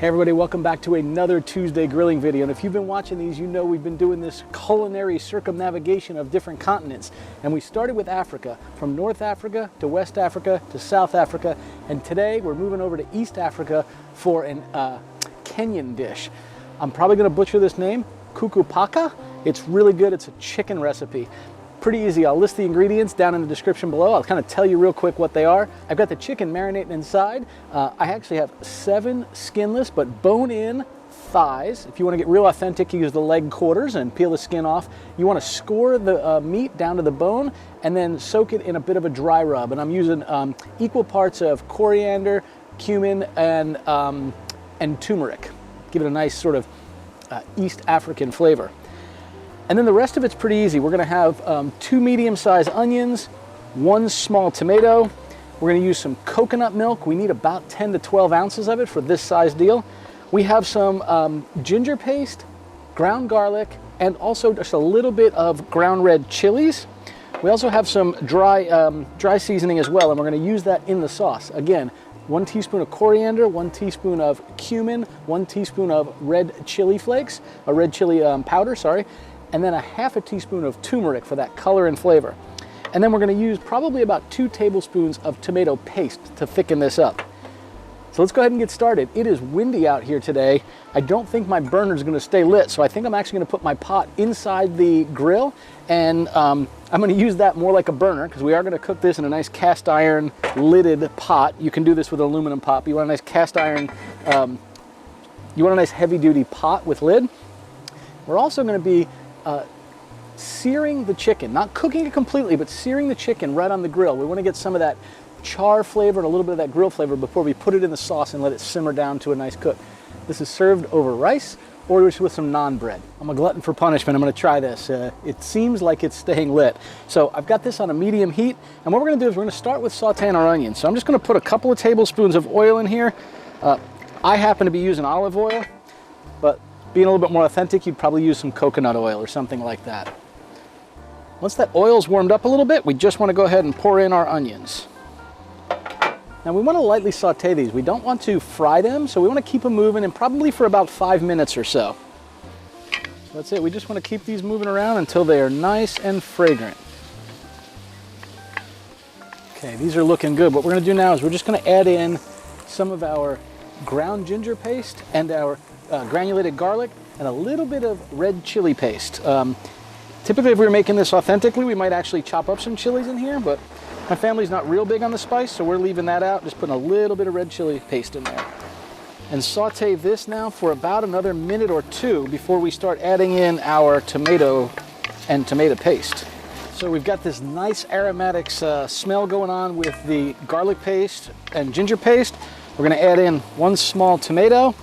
Hey everybody, welcome back to another Tuesday grilling video. And if you've been watching these, you know we've been doing this culinary circumnavigation of different continents. And we started with Africa, from North Africa to West Africa to South Africa. And today we're moving over to East Africa for an Kenyan dish. I'm probably gonna butcher this name, Kuku Paka. It's really good, it's a chicken recipe. Pretty easy. I'll list the ingredients down in the description below. I'll kind of tell you real quick what they are. I've got the chicken marinating inside. I actually have 7 skinless but bone-in thighs. If you want to get real authentic, you use the leg quarters and peel the skin off. You want to score the meat down to the bone and then soak it in a bit of a dry rub. And I'm using equal parts of coriander, cumin, and turmeric. Give it a nice sort of East African flavor. And then the rest of it's pretty easy. We're gonna have 2 medium-sized onions, 1 small tomato. We're gonna use some coconut milk. We need about 10 to 12 ounces of it for this size deal. We have some ginger paste, ground garlic, and also just a little bit of ground red chilies. We also have some dry seasoning as well, and we're gonna use that in the sauce. Again, 1 teaspoon of coriander, 1 teaspoon of cumin, 1 teaspoon of red chili flakes, red chili powder, sorry, and then a half a teaspoon of turmeric for that color and flavor. And then we're gonna use probably about 2 tablespoons of tomato paste to thicken this up. So let's go ahead and get started. It is windy out here today. I don't think my burner is gonna stay lit, so I think I'm actually gonna put my pot inside the grill, and I'm gonna use that more like a burner because we are gonna cook this in a nice cast iron lidded pot. You can do this with an aluminum pot, but you want a nice cast iron, you want a nice heavy duty pot with lid. We're also gonna be searing the chicken, not cooking it completely, but searing the chicken right on the grill. We want to get some of that char flavor and a little bit of that grill flavor before we put it in the sauce and let it simmer down to a nice cook. This is served over rice or with some naan bread. I'm a glutton for punishment. I'm going to try this. It seems like it's staying lit. So I've got this on a medium heat, and what we're going to do is we're going to start with sauteing our onions. So I'm just going to put a couple of tablespoons of oil in here. I happen to be using olive oil, but being a little bit more authentic, you'd probably use some coconut oil or something like that. Once that oil's warmed up a little bit, we just want to go ahead and pour in our onions. Now we want to lightly saute these. We don't want to fry them, so we want to keep them moving, and probably for about 5 minutes or so. So that's it. We just want to keep these moving around until they are nice and fragrant. Okay, these are looking good. What we're going to do now is we're just going to add in some of our ground ginger paste and our granulated garlic and a little bit of red chili paste. Typically, if we were making this authentically, we might actually chop up some chilies in here, but my family's not real big on the spice, so we're leaving that out, just putting a little bit of red chili paste in there. And saute this now for about another minute or 2 before we start adding in our tomato and tomato paste. So we've got this nice aromatics smell going on with the garlic paste and ginger paste. We're gonna add in 1 small tomato,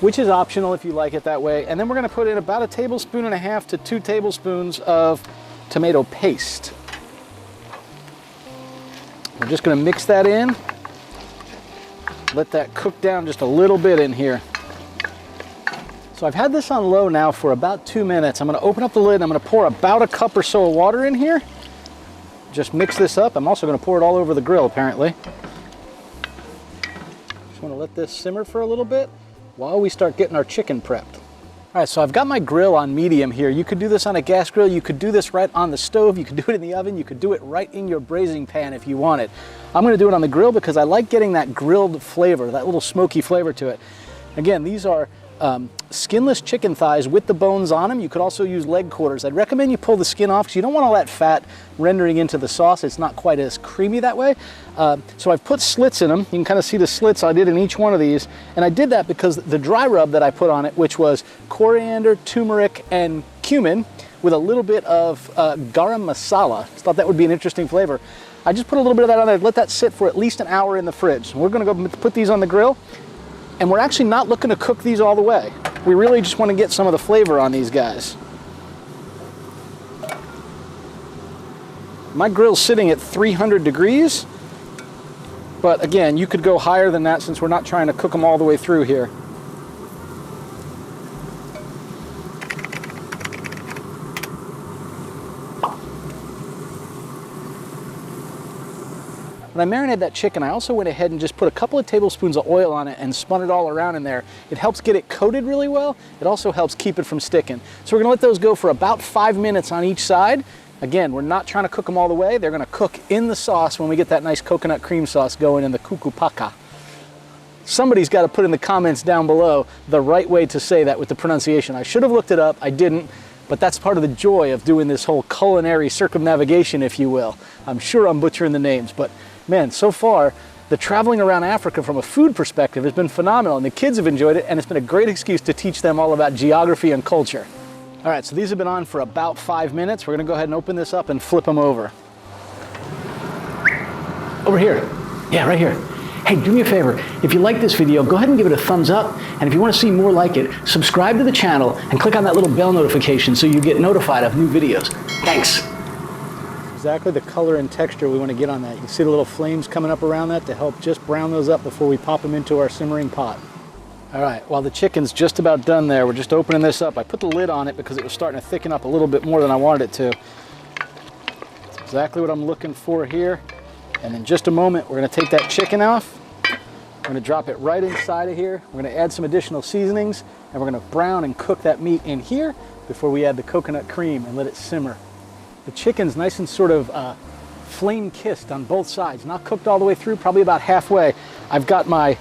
which is optional if you like it that way. And then we're gonna put in about 1.5 tablespoons to 2 tablespoons of tomato paste. We're just gonna mix that in. Let that cook down just a little bit in here. So I've had this on low now for about 2 minutes. I'm gonna open up the lid and I'm gonna pour about a cup or so of water in here. Just mix this up. I'm also gonna pour it all over the grill apparently. Just wanna let this simmer for a little bit while we start getting our chicken prepped. All right, so I've got my grill on medium here. You could do this on a gas grill, you could do this right on the stove, you could do it in the oven, you could do it right in your braising pan if you wanted. I'm gonna do it on the grill because I like getting that grilled flavor, that little smoky flavor to it. Again, these are skinless chicken thighs with the bones on them. You could also use leg quarters. I'd recommend you pull the skin off because you don't want all that fat rendering into the sauce. It's not quite as creamy that way. So I've put slits in them. You can kind of see the slits I did in each one of these. And I did that because the dry rub that I put on it, which was coriander, turmeric, and cumin with a little bit of garam masala. I thought that would be an interesting flavor. I just put a little bit of that on there, let that sit for at least an hour in the fridge. We're gonna go put these on the grill. And we're actually not looking to cook these all the way. We really just want to get some of the flavor on these guys. My grill's sitting at 300 degrees, but again, you could go higher than that since we're not trying to cook them all the way through here. When I marinated that chicken, I also went ahead and just put a couple of tablespoons of oil on it and spun it all around in there. It helps get it coated really well. It also helps keep it from sticking. So we're gonna let those go for about 5 minutes on each side. Again, we're not trying to cook them all the way. They're gonna cook in the sauce when we get that nice coconut cream sauce going in the Kuku Paka. Somebody's got to put in the comments down below the right way to say that with the pronunciation. I should have looked it up, I didn't, but that's part of the joy of doing this whole culinary circumnavigation, if you will. I'm sure I'm butchering the names, but man, so far, the traveling around Africa from a food perspective has been phenomenal, and the kids have enjoyed it, and it's been a great excuse to teach them all about geography and culture. All right, so these have been on for about 5 minutes. We're gonna go ahead and open this up and flip them over. Over here. Yeah, right here. Hey, do me a favor. If you like this video, go ahead and give it a thumbs up. And if you want to see more like it, subscribe to the channel and click on that little bell notification so you get notified of new videos. Thanks. Exactly the color and texture we want to get on that. You can see the little flames coming up around that to help just brown those up before we pop them into our simmering pot. All right, while the chicken's just about done there, we're just opening this up. I put the lid on it because it was starting to thicken up a little bit more than I wanted it to. That's exactly what I'm looking for here. And in just a moment, we're gonna take that chicken off. We're gonna drop it right inside of here. We're gonna add some additional seasonings, and we're gonna brown and cook that meat in here before we add the coconut cream and let it simmer. The chicken's nice and sort of flame kissed on both sides, not cooked all the way through, probably about halfway. I've got my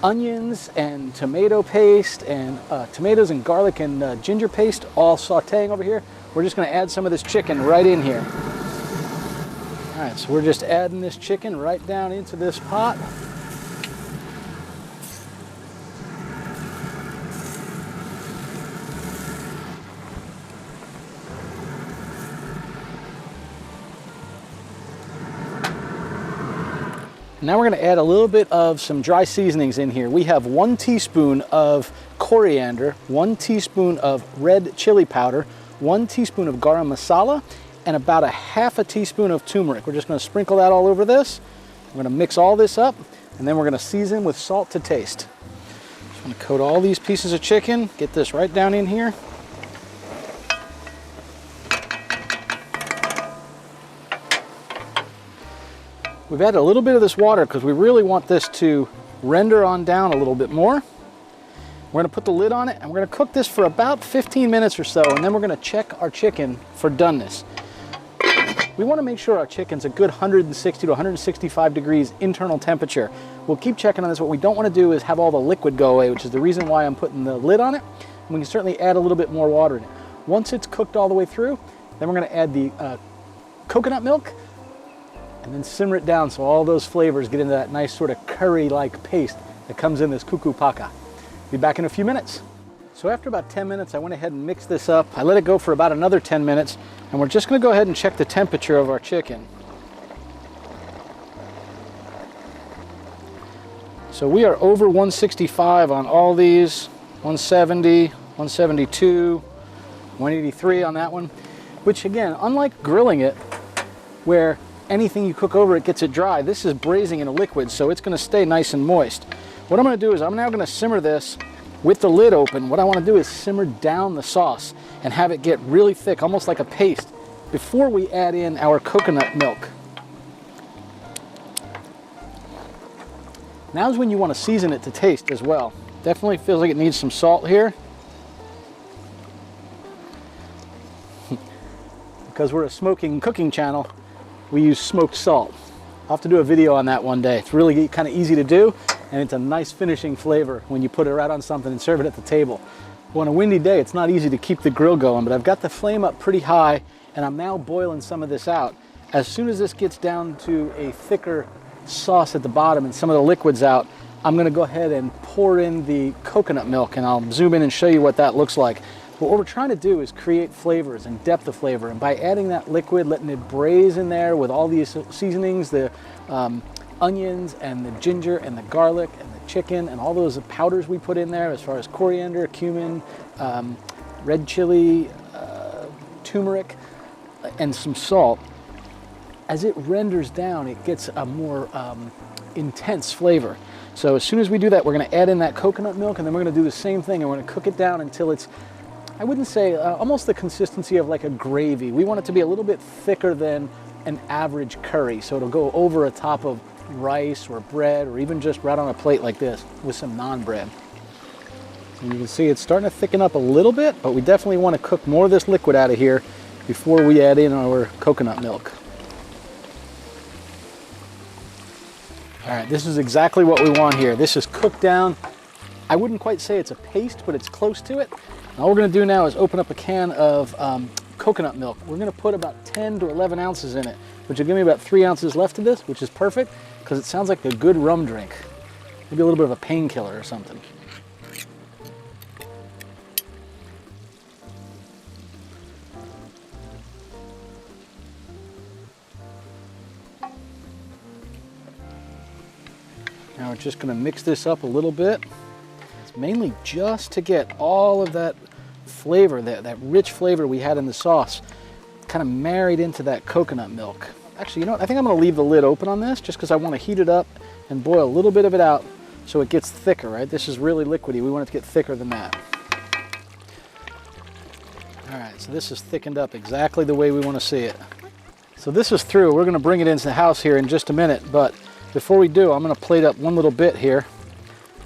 onions and tomato paste and tomatoes and garlic and ginger paste all sauteing over here. We're just gonna add some of this chicken right in here. All right, so we're just adding this chicken right down into this pot. Now we're going to add a little bit of some dry seasonings in here. We have 1 teaspoon of coriander, 1 teaspoon of red chili powder, 1 teaspoon of garam masala, and about 1/2 teaspoon of turmeric. We're just going to sprinkle that all over this. We're going to mix all this up, and then we're going to season with salt to taste. Just going to coat all these pieces of chicken, get this right down in here. We've added a little bit of this water because we really want this to render on down a little bit more. We're going to put the lid on it, and we're going to cook this for about 15 minutes or so, and then we're going to check our chicken for doneness. We want to make sure our chicken's a good 160 to 165 degrees internal temperature. We'll keep checking on this. What we don't want to do is have all the liquid go away, which is the reason why I'm putting the lid on it. And we can certainly add a little bit more water in it. Once it's cooked all the way through, then we're going to add the coconut milk, and then simmer it down so all those flavors get into that nice sort of curry-like paste that comes in this Kuku Paka. Be back in a few minutes. So after about 10 minutes, I went ahead and mixed this up. I let it go for about another 10 minutes, and we're just gonna go ahead and check the temperature of our chicken. So we are over 165 on all these, 170, 172, 183 on that one, which again, unlike grilling it, where anything you cook over it gets it dry, this is braising in a liquid, so it's gonna stay nice and moist. What I'm gonna do is I'm now gonna simmer this with the lid open. What I wanna do is simmer down the sauce and have it get really thick, almost like a paste, before we add in our coconut milk. Now's when you wanna season it to taste as well. Definitely feels like it needs some salt here. Because we're a smoking and cooking channel, we use smoked salt. I'll have to do a video on that one day. It's really kind of easy to do, and it's a nice finishing flavor when you put it right on something and serve it at the table. Well, on a windy day, it's not easy to keep the grill going, but I've got the flame up pretty high, and I'm now boiling some of this out. As soon as this gets down to a thicker sauce at the bottom and some of the liquids out, I'm gonna go ahead and pour in the coconut milk, and I'll zoom in and show you what that looks like. But what we're trying to do is create flavors and depth of flavor. And by adding that liquid, letting it braise in there with all these seasonings, the onions and the ginger and the garlic and the chicken and all those powders we put in there as far as coriander, cumin, red chili, turmeric, and some salt. As it renders down, it gets a more intense flavor. So as soon as we do that, we're gonna add in that coconut milk, and then we're gonna do the same thing, and we're gonna cook it down until it's, I wouldn't say, almost the consistency of like a gravy. We want it to be a little bit thicker than an average curry. So it'll go over a top of rice or bread, or even just right on a plate like this with some naan bread. And you can see it's starting to thicken up a little bit, but we definitely want to cook more of this liquid out of here before we add in our coconut milk. All right, this is exactly what we want here. This is cooked down. I wouldn't quite say it's a paste, but it's close to it. And all we're gonna do now is open up a can of coconut milk. We're gonna put about 10 to 11 ounces in it, which will give me about 3 ounces left of this, which is perfect because it sounds like a good rum drink. Maybe a little bit of a painkiller or something. Now we're just gonna mix this up a little bit. It's mainly just to get all of that flavor, that rich flavor we had in the sauce, kind of married into that coconut milk. Actually, you know what? I think I'm gonna leave the lid open on this just because I want to heat it up and boil a little bit of it out so it gets thicker, right? This is really liquidy. We want it to get thicker than that. All right, so this is thickened up exactly the way we want to see it. So this is through. We're gonna bring it into the house here in just a minute, but before we do, I'm gonna plate up one little bit here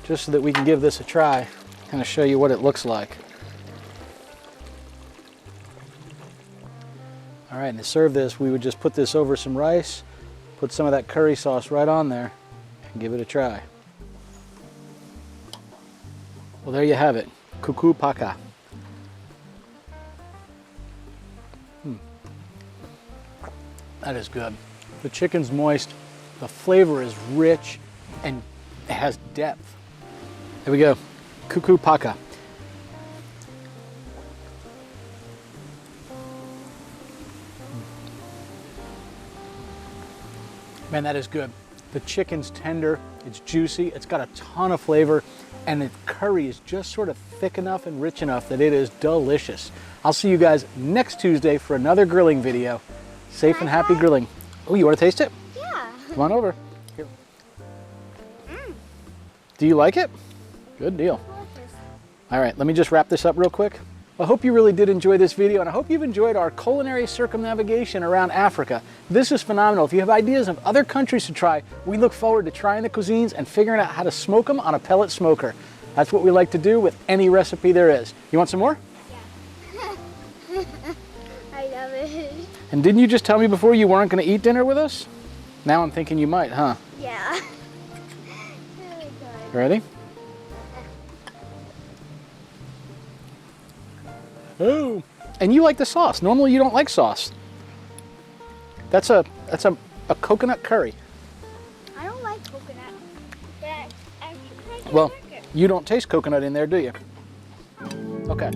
just so that we can give this a try, kind of show you what it looks like. All right, and to serve this, we would just put this over some rice, put some of that curry sauce right on there, and give it a try. Well, there you have it, Kuku Paka. That is good. The chicken's moist, the flavor is rich, and it has depth. There we go, Kuku Paka. Man, that is good. The chicken's tender, it's juicy, it's got a ton of flavor, and the curry is just sort of thick enough and rich enough that it is delicious. I'll see you guys next Tuesday for another grilling video. Safe and happy grilling. Oh, you want to taste it? Yeah. Come on over. Here. Do you like it? Good deal. All right, let me just wrap this up real quick. I hope you really did enjoy this video, and I hope you've enjoyed our culinary circumnavigation around Africa. This is phenomenal. If you have ideas of other countries to try, we look forward to trying the cuisines and figuring out how to smoke them on a pellet smoker. That's what we like to do with any recipe there is. You want some more? Yeah. I love it. And didn't you just tell me before you weren't going to eat dinner with us? Now I'm thinking you might, huh? Yeah. Ready? Oh, and you like the sauce. Normally you don't like sauce. That's a coconut curry. I don't like coconut, but I Well, you don't taste coconut in there, do you? Okay.